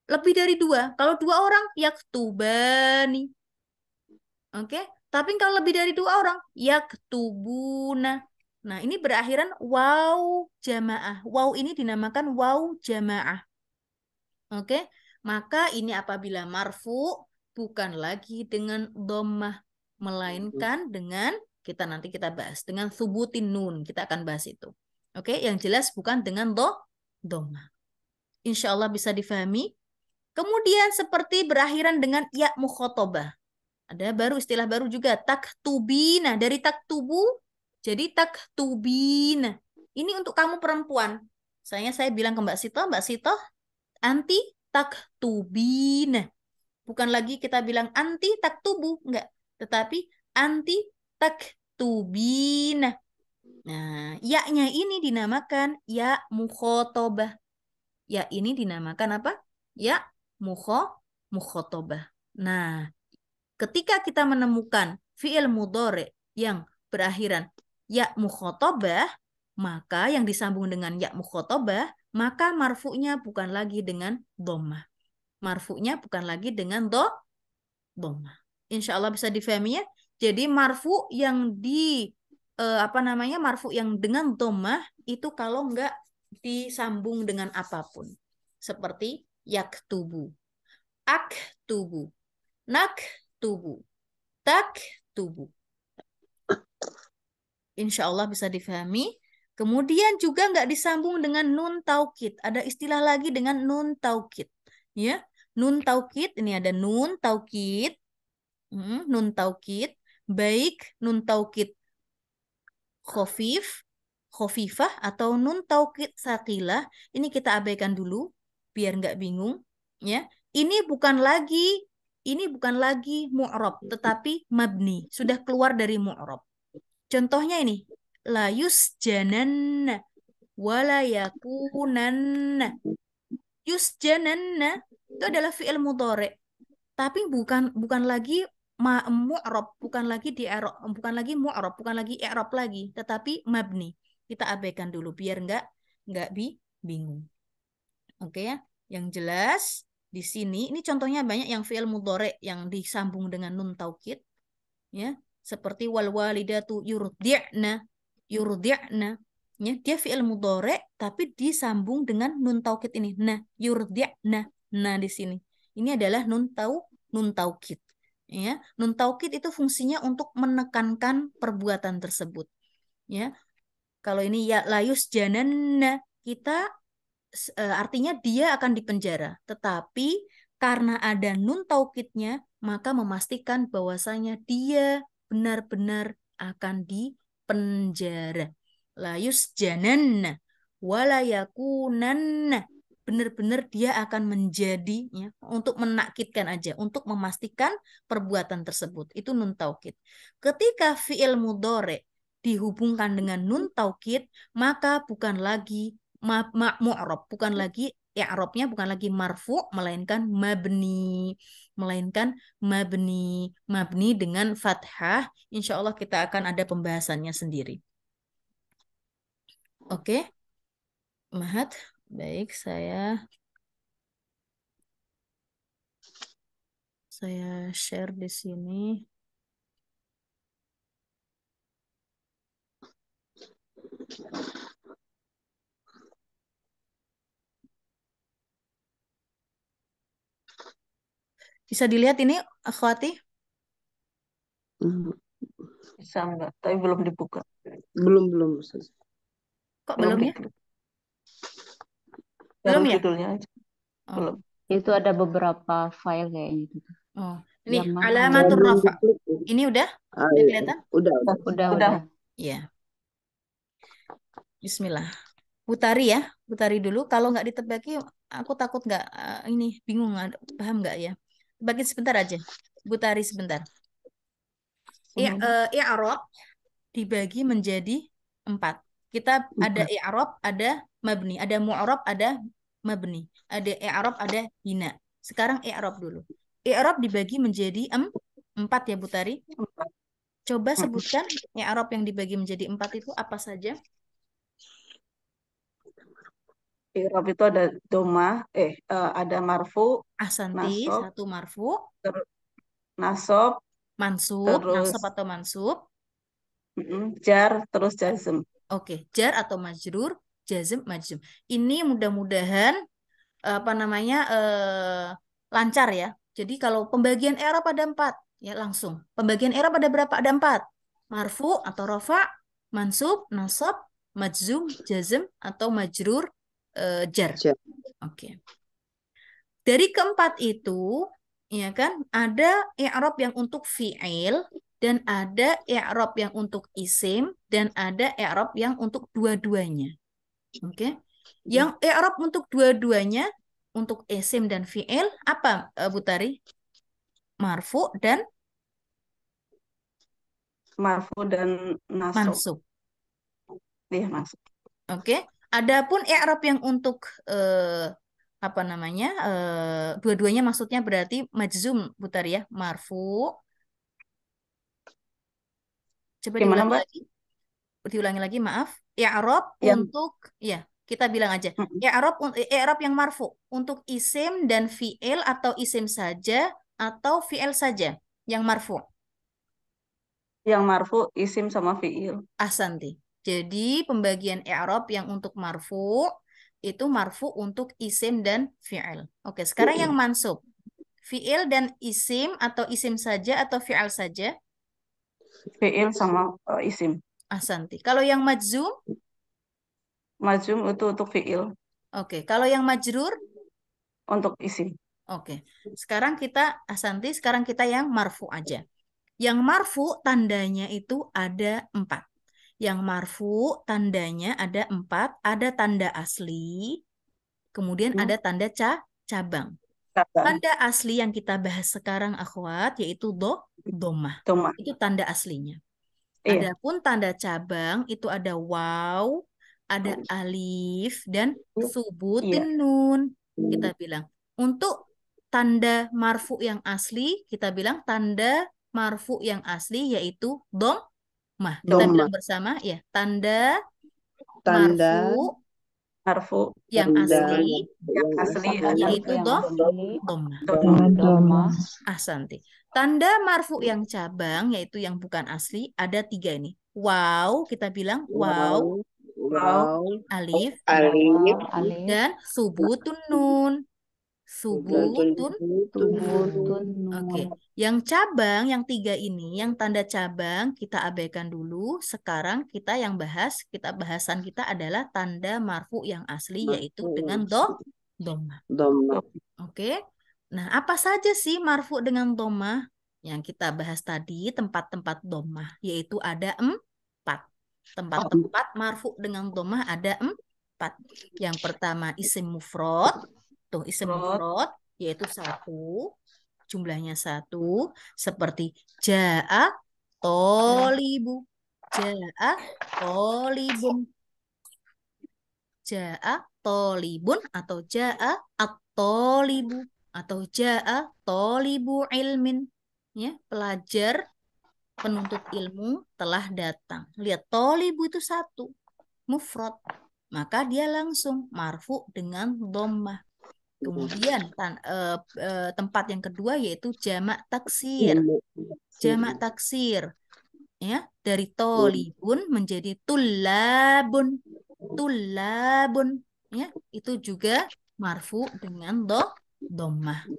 lebih dari dua. Kalau dua orang, yaktubani. Oke, tapi kalau lebih dari dua orang, yaktubuna. Nah, ini berakhiran waw jamaah. Waw ini dinamakan waw jamaah. Oke, maka ini apabila marfu bukan lagi dengan dhammah, melainkan dengan nanti kita bahas dengan thubutin nun. Kita akan bahas itu. Oke, yang jelas bukan dengan dhammah. Insya Allah bisa difahami. Kemudian seperti berakhiran dengan ya mukhatabah. Ada baru istilah baru juga, taktubina. Dari taktubu jadi taktubina. Ini untuk kamu perempuan. Saya bilang ke Mbak Sito, anti taktubina. Bukan lagi kita bilang anti taktubu, enggak. Tetapi anti taktubina. Nah, ya-nya ini dinamakan ya mukhatabah. Ya ini dinamakan apa? Ya mukhatabah. Nah, ketika kita menemukan fi'il mudhari yang berakhiran ya mukhatabah, maka yang disambung dengan ya mukhatabah, maka marfu'nya bukan lagi dengan dhammah. Marfu'nya bukan lagi dengan dhammah. Insya Allah bisa difahami ya. Jadi marfu yang marfu yang dengan dhammah itu kalau enggak disambung dengan apapun. Seperti yaktubu, aktubu, naktubu, taktubu. Insya Allah bisa difahami. Kemudian juga nggak disambung dengan nun taukid. Ada istilah lagi dengan nun taukid. Ya, nun taukid ini ada nun taukid. Nun taukid. Baik nun taukid khofif, khofifah atau nun taukid saqilah. Ini kita abaikan dulu biar nggak bingung. Ya, ini bukan lagi mu'rab tetapi mabni. Sudah keluar dari mu'rab. Contohnya ini, la yusjananna wala yakunanna. Yusjananna itu adalah fi'il mudhari, tapi bukan lagi mu'rab, bukan lagi di i'rab, bukan lagi mu'rab, bukan lagi i'rab lagi, tetapi mabni. Kita abaikan dulu biar nggak bingung. Oke ya. Yang jelas di sini ini contohnya banyak yang fi'il mudhari yang disambung dengan nun taukid ya. Seperti wal walidatu yurdi'na, yurdi'na. Ya, dia fi'il mudhari tapi disambung dengan nun taukid ini. Nah, yurdi'na. Nah, di sini. Ini adalah nun taukid. Ya, nun taukid itu fungsinya untuk menekankan perbuatan tersebut. Ya, kalau ini ya layus jananna, kita artinya dia akan dipenjara. Tetapi karena ada nun taukidnya, maka memastikan bahwasanya dia benar-benar akan dipenjara. Layus jananna wala yakunanna. Benar-benar dia akan menjadi, ya, untuk menakitkan aja, untuk memastikan perbuatan tersebut. Itu nun taukid. Ketika fi'il mudhari dihubungkan dengan nun taukid, maka bukan lagi mu'rab, bukan lagi i'rabnya bukan lagi marfu, melainkan mabni, mabni dengan fathah. Insya Allah kita akan ada pembahasannya sendiri. Oke, Mahat, baik, saya share di sini. Bisa dilihat ini, akhwati? Bisa enggak? Tapi belum dibuka. Belum Ustaz. Kok Belum belum ya? diklik. Belum Baru ya? judulnya aja. Oh. Belum. Itu ada beberapa file kayaknya gitu. Oh, ini Yang mana? alamatur Belum rafa. diklik, ya. Ini udah Iya. kelihatan? Udah. Udah. Iya. Bismillah. Putari ya, putari dulu. Kalau nggak ditebaki, aku takut nggak ini bingung, paham nggak ya? Tebakin sebentar aja. Putari sebentar. I'rab dibagi menjadi 4. Kita ada i'rab, ada mabni, ada mu'rab, ada mabni, ada i'rab, ada bina. Sekarang i'rab dulu. I'rab dibagi menjadi 4 ya, Putari. Coba sebutkan i'rab yang dibagi menjadi 4 itu apa saja? I'rab itu ada domah, ada marfu, Ahsanti, nasab, 1 marfu, nasab, mansub, terus nasab atau mansub. jar, terus jazm. Oke, jar atau majrur, jazm, majzum. Ini mudah-mudahan apa namanya lancar ya. Jadi kalau pembagian i'rab ada 4, ya langsung. Pembagian i'rab ada berapa? Ada 4. Marfu atau rafa, mansub, nasab, majzum, jazm atau majrur, jar. Jar. Oke. Dari keempat itu, ya kan, ada i'rab yang untuk fi'il, dan ada i'rab yang untuk isim, dan ada i'rab yang untuk dua-duanya. Oke. Yang i'rab untuk dua-duanya, untuk isim dan fi'il, apa, Butari? Marfu dan nasab. mansub. Iya, mansub. Oke. Adapun i'rab yang untuk apa namanya? Dua-duanya maksudnya berarti majzum, Butari ya. Marfu. Coba Gimana, diulangi Mbak? lagi. Diulangi lagi, maaf. I'rab Yang untuk, ya, kita bilang aja. I'rab yang marfu untuk isim dan fi'il, atau isim saja atau fi'il saja yang marfu. yang marfu isim sama fiil. Ahsanti. Jadi pembagian i'rab yang untuk marfu itu marfu untuk isim dan fi'il. Oke, sekarang yang mansub. Fi'il dan isim atau isim saja atau fi'il saja? Fiil sama isim. Ahsanti. Kalau yang majzum? Majzum itu untuk fiil, Oke, kalau yang majrur? untuk isim. Oke. Sekarang kita yang marfu aja. Yang marfu tandanya itu ada 4. Yang marfu tandanya ada 4. Ada tanda asli, kemudian ada tanda cabang. Tanda asli yang kita bahas sekarang, akhwat, yaitu domah. Domah. Itu tanda aslinya. Iya. Adapun tanda cabang itu ada waw, ada alif, dan subutin nun. Kita bilang. Untuk tanda marfu yang asli, kita bilang tanda marfu yang asli yaitu domah. Kita bilang bersama ya, tanda marfu yang asli yaitu domah. Ahsanti. Tanda marfu yang cabang yaitu yang bukan asli ada 3 ini. Wow, kita bilang wow, alif, dan subutun nun. Subutun. Subutun Oke, nun. yang cabang, yang 3 ini, yang tanda cabang kita abaikan dulu. Sekarang kita bahasan kita adalah tanda marfu yang asli, yaitu Marfu dengan yang asli. domah. Dhamma. Oke, nah apa saja sih marfu dengan domah? Yang kita bahas tadi, tempat-tempat domah, yaitu ada 4. Tempat-tempat marfu dengan domah ada 4. Yang pertama isim mufrad, tuh isim Rot. mufrad, yaitu 1. Jumlahnya 1, seperti ja'a tolibu, ja'a tolibun, ja'a tolibun, atau ja'a at-tolibu, atau ja'a tolibu ilmin. Ya, pelajar penuntut ilmu telah datang. Lihat, tolibu itu 1, mufrad. Maka dia langsung marfu dengan dhammah. Kemudian tempat yang kedua yaitu jamak taksir. Jamak taksir, ya, dari tolibun menjadi tulabun. Tulabun, ya, itu juga marfu dengan dhammah.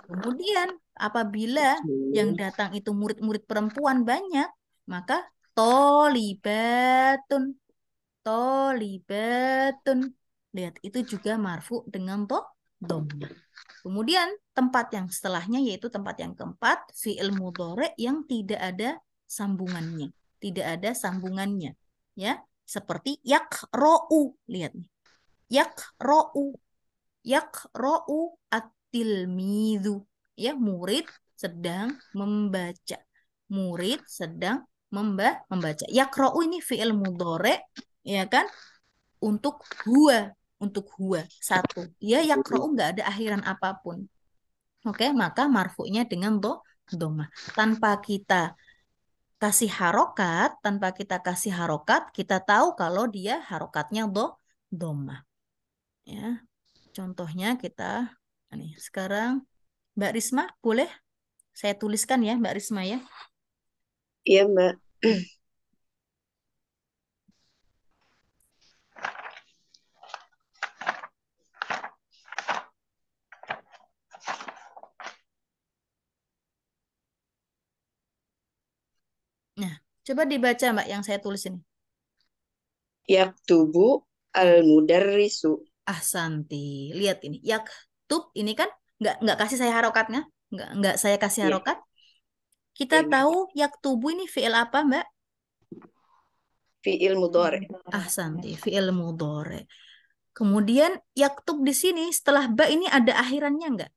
Kemudian apabila yang datang itu murid-murid perempuan banyak, maka tolibatun. Tolibatun. Lihat, itu juga marfu dengan dhammah. Kemudian tempat yang setelahnya yaitu tempat yang keempat, fi'il mudhari yang tidak ada sambungannya. Tidak ada sambungannya. Ya, seperti yaqra'u. Lihat nih. Yaqra'u. Yaqra'u at-tilmidhu. Ya, murid sedang membaca. Murid sedang membaca. Yaqra'u ini fi'il mudhari, ya kan? Untuk huwa. Untuk huwa. 1. Ya, yaqra'u nggak ada akhiran apapun. Oke, maka marfu'nya dengan dhammah. Tanpa kita kasih harokat, kita tahu kalau dia harokatnya dhammah. Ya, contohnya kita nih sekarang Mbak Risma, boleh saya tuliskan ya Mbak Risma ya. Iya, Mbak. Nah, coba dibaca Mbak yang saya tulis ini. Yaktubu al-mudarrisu. Ahsanti. Lihat ini. Yaktub ini kan nggak kasih saya harokatnya, nggak saya kasih Iya. harokat. Kita Iya. tahu yaktubu ini fi'il apa, Mbak? Fi'il mudhari. Ahsanti, fi'il mudhari. Kemudian yaktub di sini setelah ba ini ada akhirannya nggak?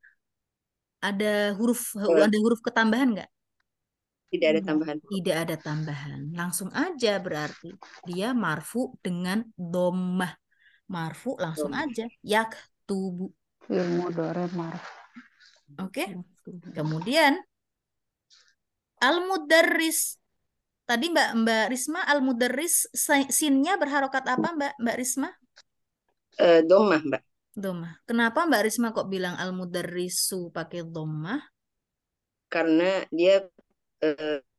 Ada huruf ketambahan nggak? Tidak ada tambahan. Tidak ada tambahan. Langsung aja berarti dia marfu dengan dhammah. Marfu langsung aja. Yaktubu. Fi'il mudhari marfu. Oke. Kemudian al-mudarris. Tadi Mbak Risma al-mudarris sinnya berharokat apa Mbak Risma? Dhammah, Mbak. Dhammah. Kenapa Mbak Risma kok bilang al-mudarrisu pakai dhammah? Karena dia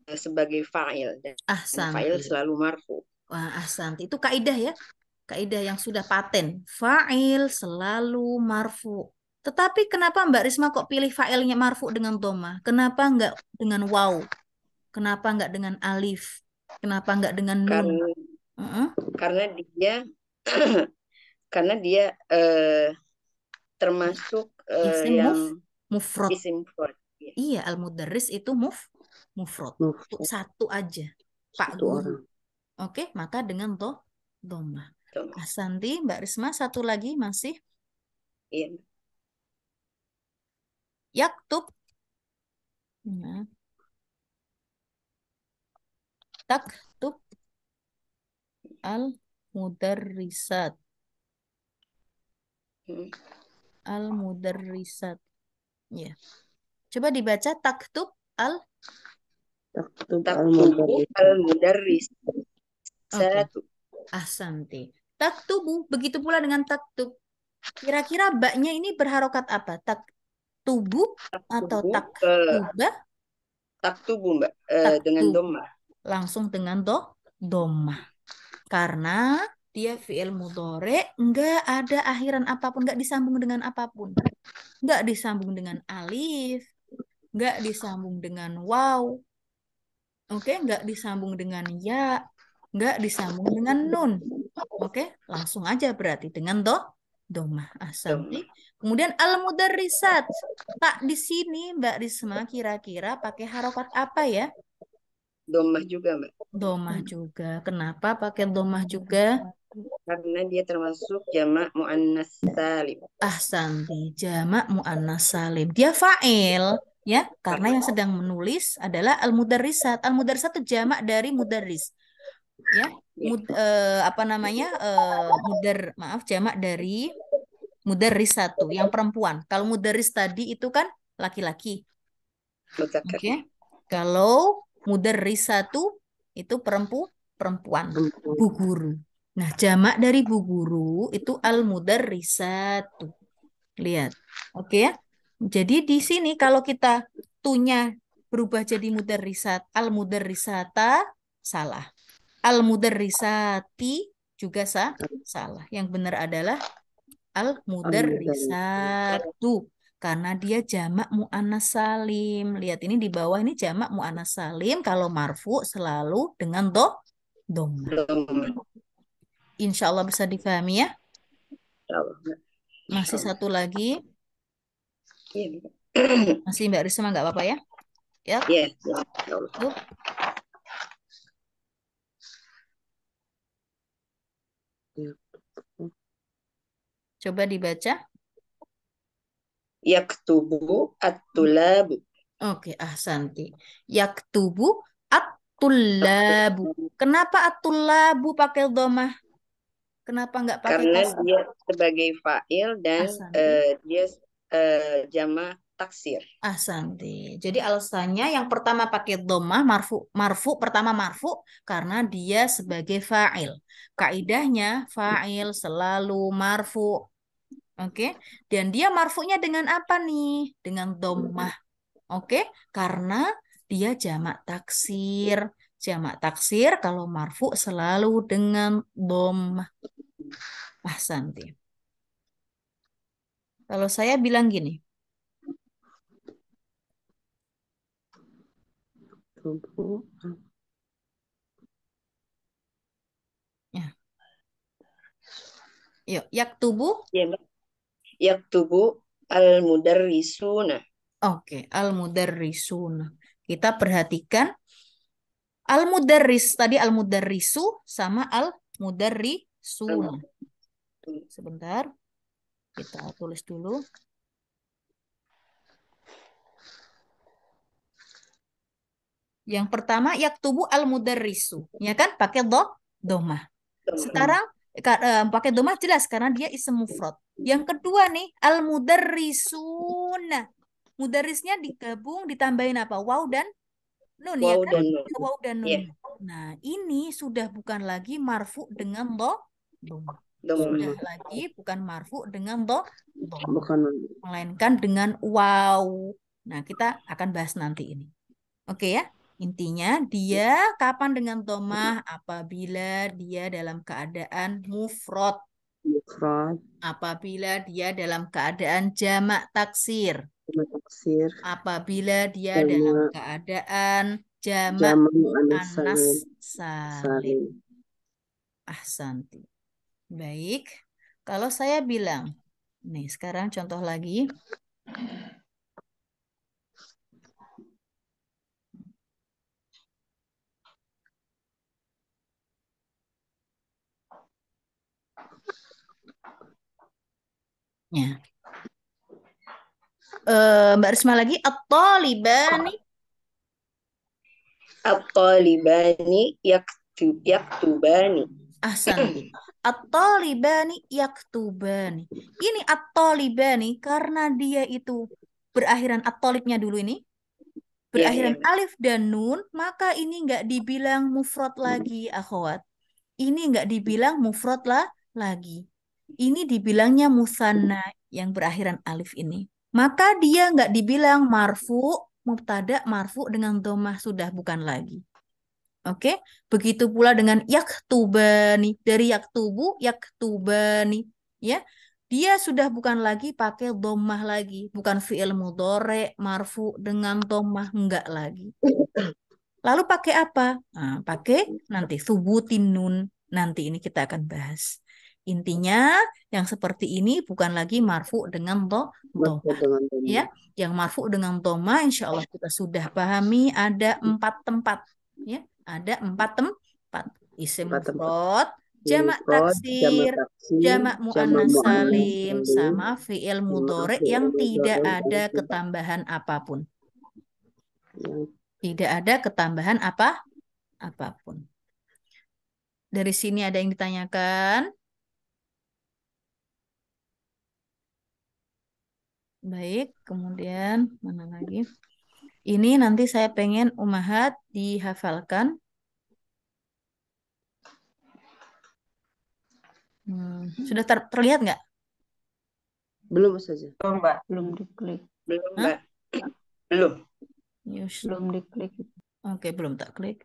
sebagai fa'il dan fa'il Ahsanti. selalu marfu. Wah, ahsanti. Itu kaidah ya. Kaidah yang sudah paten. Fa'il selalu marfu. Tetapi kenapa Mbak Risma kok pilih fa'ilnya marfu dengan dhammah? Kenapa nggak dengan waw? Kenapa nggak dengan alif? Kenapa nggak dengan nun? Karena dia karena dia termasuk Isim yang mufrad. isim mufrad. Iya, al-mudarris itu mufrad. Untuk 1 aja. Pak Satu Guru. orang. Oke, maka dengan dhammah. Ahsanti, Mbak Risma, satu lagi masih. Iya. Yaktub. Ya. Taktub al-mudarrisat. Al-mudarrisat. Ya. Coba dibaca taktub Taktub al-mudarris. Satu. Ahsanti. Taktubu, begitu pula dengan taktub. Kira-kira baknya ini berharokat apa? Taktubu atau taktuba? Taktubu, Mbak. Dengan Taktub. dhammah. Langsung dengan dhammah. Karena Dia fi'il mudhari, nggak ada akhiran apapun, nggak disambung dengan apapun. Nggak disambung dengan alif, nggak disambung dengan waw, oke, nggak disambung dengan ya, nggak disambung dengan nun. Oke, langsung aja berarti dengan domah. Ahsanti. Kemudian al-mudarrisat. Tak di sini Mbak Risma kira-kira pakai harokat apa ya? Domah juga, Mbak. Domah juga. Kenapa pakai domah juga? Karena dia termasuk jamak muannas salim. Ahsanti, jamak muannas salim. Dia fa'il, ya, karena yang sedang menulis adalah al-mudarrisat. Al-mudarrisat itu jamak dari mudarris. Ya, apa namanya? Jamak dari mudarris satu, yang perempuan. Kalau mudarris tadi itu kan laki-laki. Muzakkar. Oke. Kalau mudarris satu itu perempuan, bu guru. Nah, jamak dari bu guru itu al-mudarrisatu. Lihat. Oke ya. Jadi di sini kalau kita tunya berubah jadi mudarrisat, al-mudarrisata salah. Al-mudarrisati juga salah. Yang benar adalah al-mudarrisatu karena dia jamak muannas salim. Lihat ini di bawah, ini jamak muannas salim, kalau marfu selalu dengan dhamma. Domah. Insya Allah bisa difahami ya. Insyaallah, Mbak. Masih satu lagi. Iya, Mbak. Masih Mbak Risma nggak apa-apa ya? Ya. Iya, insyaallah. Tuh. Coba dibaca. Yaktubu at-tulabu. Oke, ahsanti. Yaktubu at-tullabu. Kenapa at-tullabu pakai dhamma? Kenapa nggak pakai Karena kasrah? dia sebagai fa'il dan Ahsanti. dia jamak taksir. Ahsanti. Jadi alasannya yang pertama pakai dhammah, marfu pertama marfu karena dia sebagai fa'il. Kaidahnya fa'il selalu marfu. Oke. Dan dia marfunya dengan apa nih? Dengan dhammah. Oke, karena dia jamak taksir. Jamak taksir kalau marfu selalu dengan dhammah. Ahsanti. Kalau saya bilang gini, ya. Yuk, yaktubu. Iya, Mbak. Yaktubu al-mudarrisuna. Oke, al-mudarrisun. Kita perhatikan al-mudarris tadi, al-mudarrisu sama al-mudarrisun. Sebentar. Kita tulis dulu. Yang pertama yaktubu al-mudarrisu, ya kan? Pakai domah. Sekarang pakai domah jelas karena dia isim mufrad. Yang kedua nih al-mudarrisun. Mudarrisnya digabung ditambahin apa? Waw dan nun, ya Waw kan? dan nun. Waw dan nun. Iya. Nah, ini sudah bukan lagi marfu dengan domah. Domah. Sudah lagi bukan marfu dengan domah. Bukan. Melainkan dengan waw. Nah, kita akan bahas nanti ini. Oke ya? Intinya dia kapan dengan domah? Apabila dia dalam keadaan mufrad. Mufrad. Apabila dia dalam keadaan jamak taksir. Taksir. Apabila dia dalam keadaan jamak muannas salim. Ahsanti. Baik. Kalau saya bilang, nih sekarang contoh lagi. Ya. Mbak Risma lagi, at-talibani. At-talibani yaktubani. Ahsanti. At-talibani yaktubani. Ini at-talibani karena dia itu berakhiran at-talibnya dulu ini. Berakhiran alif dan nun, maka ini nggak dibilang mufrad lagi, akhwat. Ini nggak dibilang mufrad lagi. Ini dibilangnya musanna yang berakhiran alif ini. Maka dia nggak dibilang marfu, mubtada marfu dengan domah, sudah bukan lagi. Oke, begitu pula dengan yaktubani. Dari yaktubu, yaktubani. Ya, dia sudah bukan lagi pakai dhammah lagi, bukan fi'il mudhari marfu dengan dhammah, enggak lagi. Lalu pakai apa? Nah, pakai nanti subutin nun. Nanti ini kita akan bahas. Intinya yang seperti ini bukan lagi marfu dengan Marfu dhammah. dengan Ya, dhammah. yang marfu dengan dhammah insya Allah kita sudah pahami ada 4 tempat. Ya, ada 4 tempat. Isim Empat tempat. mufrad, jamak Infrod, jamak taksir, taksir, jamak jamak muannas muannas salim, salim, sama fi'il sama mudhari fi'il yang tidak mudhari ada yang ketambahan apapun. yang Tidak ada ketambahan apapun. Dari sini ada yang ditanyakan? Baik, kemudian mana lagi? Ini nanti saya pengen Umahat dihafalkan. Sudah terlihat nggak? belum saja. Belum, Mbak. Belum diklik. Belum, Hah? Mbak. Belum. Yes. Belum diklik. Oke, belum tak klik.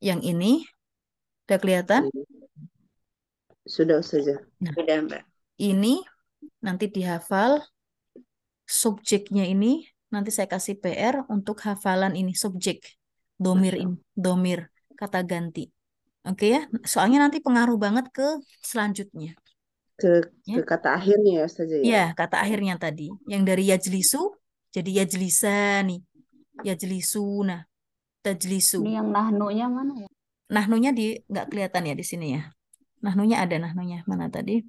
Yang ini udah kelihatan? Sudah saja. Nah, Sudah, Mbak. ini nanti dihafal. Subjeknya ini nanti saya kasih PR untuk hafalan ini subjek. Domir ini, domir, kata ganti. Oke ya, soalnya nanti pengaruh banget ke selanjutnya. Ke kata akhirnya ya saja ya. Ya, kata akhirnya tadi. Yang dari yajlisu jadi yajlisa nih. Yajlisuna, tajlisu. Ini yang nahnunya mana ya? Nahnunya nggak kelihatan ya di sini ya. Nahnunya ada nahnunya. Mana tadi?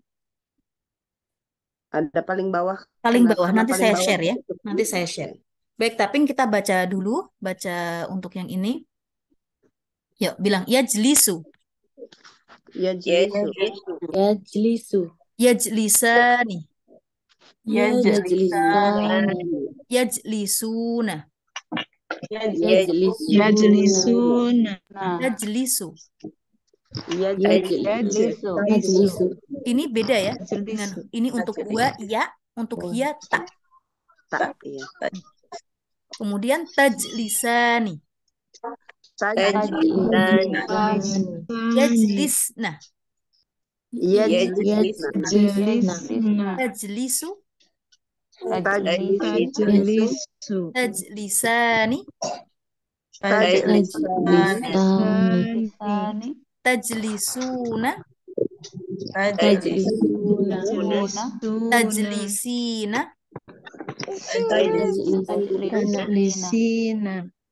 Ada paling bawah. Paling bawah. Karena Nanti paling saya bawah share ya. itu. Nanti saya share. Baik, tapi kita baca dulu. Baca untuk yang ini. Yuk, bilang yajlisu. Yajlisu. Yajlisu. Yajlisani. Yajlisani. Yajlisuna. Yajlisuna. Yajlisu. Yajlisu. Ini beda ya. Dengan ini untuk gua ya, untuk ya tak. Tak, iya. Kemudian tajlisani. Yajlisna. Yajlisna. Tajlisu. Tajlisu. Tajlisani. Tajlisani. Tajlisuna. Tajlisuna. Tajlisina. Tajlisina.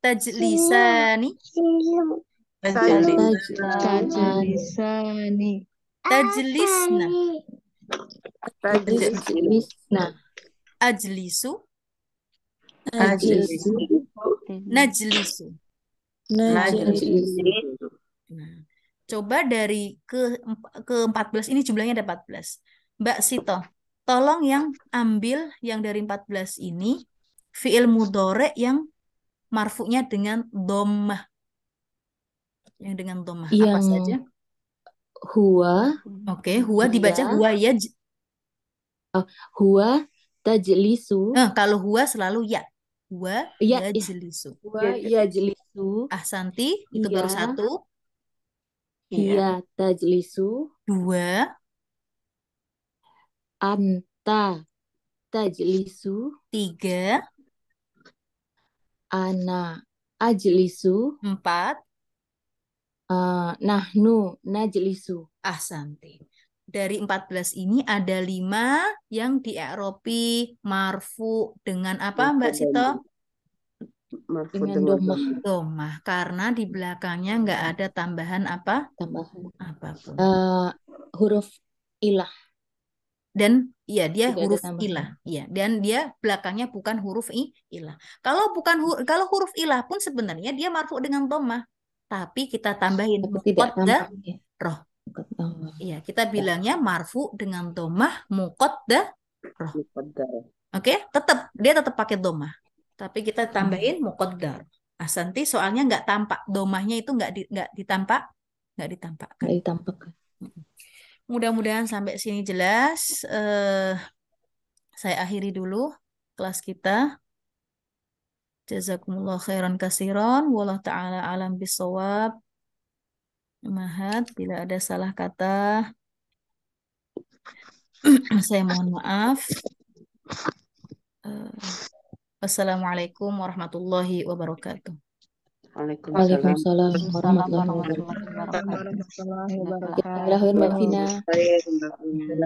Tajlisani. Tajlisani. Tajlisna. Tajlisna. Ajlisu. Ajlisu. Najlisu. Najlisu. Nah, coba dari ke 14 ini jumlahnya ada 14. Mbak Sito, tolong yang ambil yang dari 14 ini fi'il mudhari yang marfu'nya dengan dhammah. Yang dengan dhammah apa Yang saja? huwa. Oke, huwa dibaca huwa ya. Huwa tajlisu. Kalau huwa selalu ya. Huwa Ya, yajlisu. Huwa yajlisu. Ahsanti, itu baru Iya. 1. Hiya tajlisu. 2. Anta tajlisu. 3. Ana ajlisu. 4. Nahnu najlisu. Ahsanti. Dari 14 ini ada 5 yang di-i'robi marfu dengan apa Mbak Sito? Marfu Dengan dengan Dhammah. Karena di belakangnya nggak ada tambahan apa? Tambahan. Apapun. Huruf ilah. Dan iya dia Tidak ada huruf tambahan. ilah. Iya, dan dia belakangnya bukan huruf ilah. Kalau bukan kalau huruf ilah pun sebenarnya dia marfu dengan dhammah. Tapi kita tambahin Tapi tidak muqaddarah. tampak. Iya, kita bilangnya marfu dengan dhammah muqaddarah. Oke, dia tetap pakai dhammah. Tapi kita tambahin muqaddar. Ahsanti, soalnya nggak tampak dhammahnya itu nggak ditampakkan. Nggak ditampakkan. Mudah-mudahan sampai sini jelas. Saya akhiri dulu kelas kita. Jazakumullah khairan kasiron. Wallahu ta'ala alam bisawab. Mahat, bila ada salah kata, saya mohon maaf. Wassalamualaikum warahmatullahi wabarakatuh. Waalaikumsalam. Waalaikumsalam warahmatullahi Assalamualaikum wabarakatuh. warahmatullahi wabarakatuh. Jazakallahu khairan Mbak Vina. Baik, Mbak Vina.